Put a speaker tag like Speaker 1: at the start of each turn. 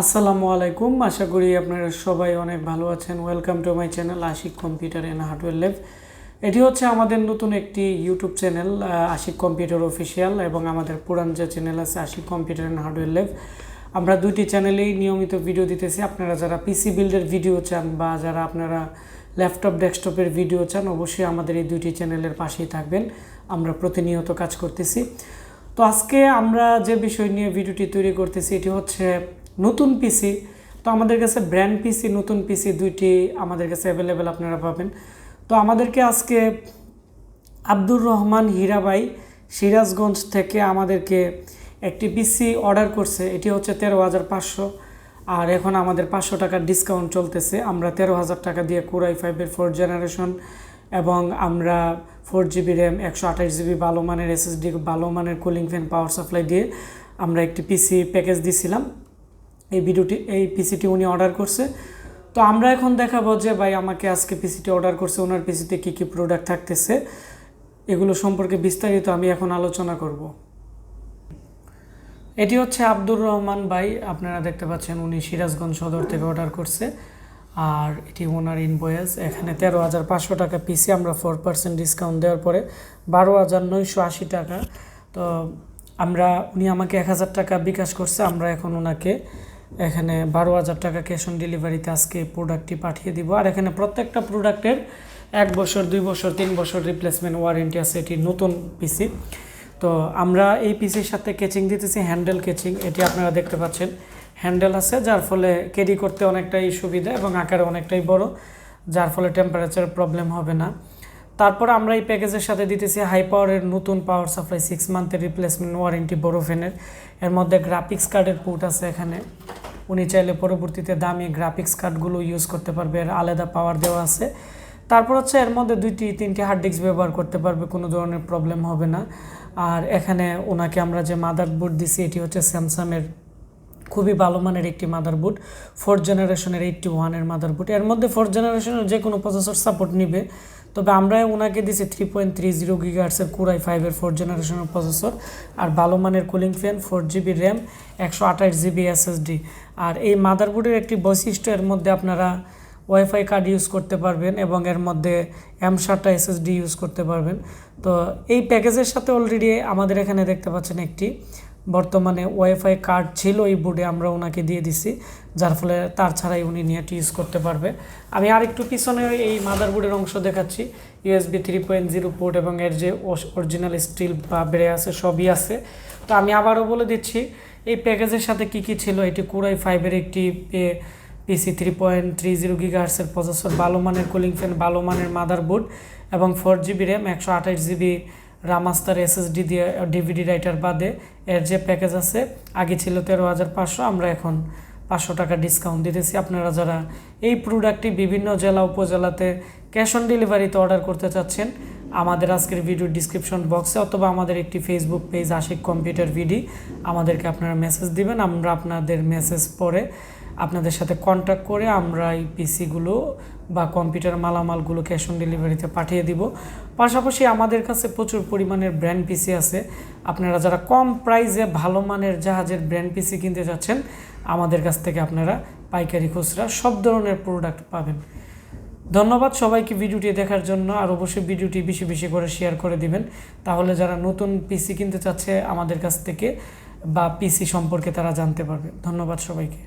Speaker 1: আসসালামু আলাইকুম, আশা করি আপনারা সবাই অনেক ভালো আছেন। Welcome to my channel Ashik Computer and Hardware Lab. এটি হচ্ছে আমাদের নতুন একটি YouTube channel Ashik Computer Official, এবং আমাদের পুরান যে চ্যানেল আছে Ashik Computer and Hardware Lab. আমরা দুইটি চ্যানেলেই নিয়মিত ভিডিও দিতেছি। আপনারা যারা পিসি বিল্ডের ভিডিও চান বা যারা আপনারা ল্যাপটপ ডেস্কটপের ভিডিও চান, অবশ্যই আমাদের এই দুইটি চ্যানেলের পাশেই থাকবেন। আমরা প্রতিনিয়ত কাজ করতেছি। তো আজকে আমরা যে বিষয় নিয়ে ভিডিওটি তৈরি করতেছি এটি হচ্ছে নতুন পিসি। তো আমাদের কাছে ব্র্যান্ড পিসি, নতুন পিসি দুইটি আমাদের কাছে অ্যাভেলেবেল আপনারা পাবেন। তো আমাদেরকে আজকে আব্দুর রহমান হীরাবাই সিরাজগঞ্জ থেকে আমাদেরকে একটি পিসি অর্ডার করছে। এটি হচ্ছে 13,500, আর এখন আমাদের 500 টাকার ডিসকাউন্ট চলতেছে। আমরা 13,000 টাকা দিয়ে কোরাই 5-এর 4th জেনারেশন এবং আমরা 4GB র্যাম, 128GB ভালো মানের SSD, ভালো মানের কুলিং ফ্যান, পাওয়ার সাপ্লাই দিয়ে আমরা একটি পিসি প্যাকেজ দিছিলাম। এই পিসিটি উনি অর্ডার করছে। তো আমরা এখন দেখাবো যে ভাই আমাকে আজকে পিসিটি অর্ডার করছে, ওনার পিসিতে কী কী প্রোডাক্ট থাকতেছে এগুলো সম্পর্কে বিস্তারিত আমি এখন আলোচনা করব। এটি হচ্ছে আব্দুর রহমান ভাই, আপনারা দেখতে পাচ্ছেন উনি সিরাজগঞ্জ সদর থেকে অর্ডার করছে। আর এটি ওনার ইনভয়েস। এখানে 13,500 টাকা পিসি, আমরা 4% ডিসকাউন্ট দেওয়ার পরে 12,980 টাকা। তো উনি আমাকে 1,000 টাকা বিকাশ করছে। আমরা এখন ওনাকে এখানে 12,000 টাকা ক্যাশ অন ডেলিভারিতে আজকে প্রোডাক্টটি পাঠিয়ে দিব। আর এখানে প্রত্যেকটা প্রোডাক্টের 1 বছর, 2 বছর, 3 বছর রিপ্লেসমেন্ট ওয়ারেন্টি আছে। এটি নতুন পিসি। তো আমরা এই পিসির সাথে কেচিং দিতেছি, হ্যান্ডেল কেচিং। এটি আপনারা দেখতে পাচ্ছেন হ্যান্ডেল আছে, যার ফলে ক্যারি করতে অনেকটাই সুবিধা এবং আকারে অনেকটাই বড়, যার ফলে টেম্পারেচার প্রবলেম হবে না। তারপর আমরা এই প্যাকেজের সাথে দিতেছি হাই পাওয়ারের নতুন পাওয়ার সাপ্লাই, 6 মান্থের রিপ্লেসমেন্ট ওয়ারেন্টি বড় ফ্যানের। এর মধ্যে গ্রাফিক্স কার্ডের পোর্ট আছে এখানে। উনি চাইলে পরবর্তীতে দামি গ্রাফিক্স কার্ডগুলো ইউজ করতে পারবে, এর আলাদা পাওয়ার দেওয়া আছে। তারপর হচ্ছে এর মধ্যে 2-3টি হার্ড ডিস্ক ব্যবহার করতে পারবে, কোনো ধরনের প্রবলেম হবে না। আর এখানে ওনাকে আমরা যে মাদারবোর্ড দিছি এটি হচ্ছে স্যামসাংয়ের খুবই ভালো মানের একটি মাদারবোর্ড, 4th জেনারেশনের 81-এর মাদারবোর্ড। এর মধ্যে 4th জেনারেশনের যে কোনো প্রসেসর সাপোর্ট নিবে, তবে আমরা ওনাকে দিছি 3.30 GHz কোরাই 5-এর 4th জেনারেশনের প্রসেসর, আর ভালো মানের cooling fan, 4GB RAM, 128GB SSD। আর এই মাদারবোর্ডের একটি বৈশিষ্ট্য, এর মধ্যে আপনারা ওয়াইফাই কার্ড ইউজ করতে পারবেন এবং এর মধ্যে M7 SSD ইউজ করতে পারবেন। তো এই প্যাকেজের সাথে অলরেডি আমাদের এখানে দেখতে পাচ্ছেন একটি বর্তমানে ওয়াইফাই কার্ড ছিল এই বোর্ডে, আমরা ওনাকে দিয়ে দিছি, যার ফলে তার ছাড়াই উনি নেট ইউজ করতে পারবে। আমি আরেকটু পিছনে এই মাদারবোর্ডের অংশ দেখাচ্ছি। USB 3.0 পোর্ট এবং এর যে অরিজিনাল স্টিল বা বেড়ে আছে সবই আছে। তো আমি আবারও বলে দিচ্ছি এই প্যাকেজের সাথে কি কি ছিল। এটি কোরাই 5-এর একটি পিসি, 3.30 GHz প্রসেসর, ভালো মানের কুলিং ফ্যান, ভালো মানের মাদারবোর্ড এবং 4GB র্যাম, 128GB রামাস্টার SSD দিয়ে DVD রাইটার বাদে এর যে প্যাকেজ আছে আগে ছিল 13,500, আমরা এখন 500 টাকা ডিসকাউন্ট দিতেছি। আপনারা যারা এই প্রোডাক্টটি বিভিন্ন জেলা উপজেলাতে ক্যাশ অন ডেলিভারিতে অর্ডার করতে চাচ্ছেন, আমাদের আজকের ভিডিওর ডিসক্রিপশন বক্সে অথবা আমাদের একটি ফেসবুক পেজ আশিক কম্পিউটার ভিডি, আমাদেরকে আপনারা মেসেজ দিবেন। আমরা আপনাদের মেসেজ পড়ে আপনাদের সাথে কন্ট্যাক্ট করে আমরা এই পিসিগুলো বা কম্পিউটার মালামালগুলো ক্যাশ অন ডেলিভারিতে পাঠিয়ে দিব। পাশাপাশি আমাদের কাছে প্রচুর পরিমাণের ব্র্যান্ড পিসি আছে। আপনারা যারা কম প্রাইসে ভালো মানের জাহাজের ব্র্যান্ড পিসি কিনতে যাচ্ছেন, আমাদের কাছ থেকে আপনারা পাইকারি খুচরা সব ধরনের প্রোডাক্ট পাবেন। ধন্যবাদ সবাইকে ভিডিওটি দেখার জন্য। আর অবশ্যই ভিডিওটি বেশি বেশি করে শেয়ার করে দিবেন, তাহলে যারা নতুন পিসি কিনতে চাচ্ছে আমাদের কাছ থেকে বা পিসি সম্পর্কে তারা জানতে পারবে। ধন্যবাদ সবাইকে।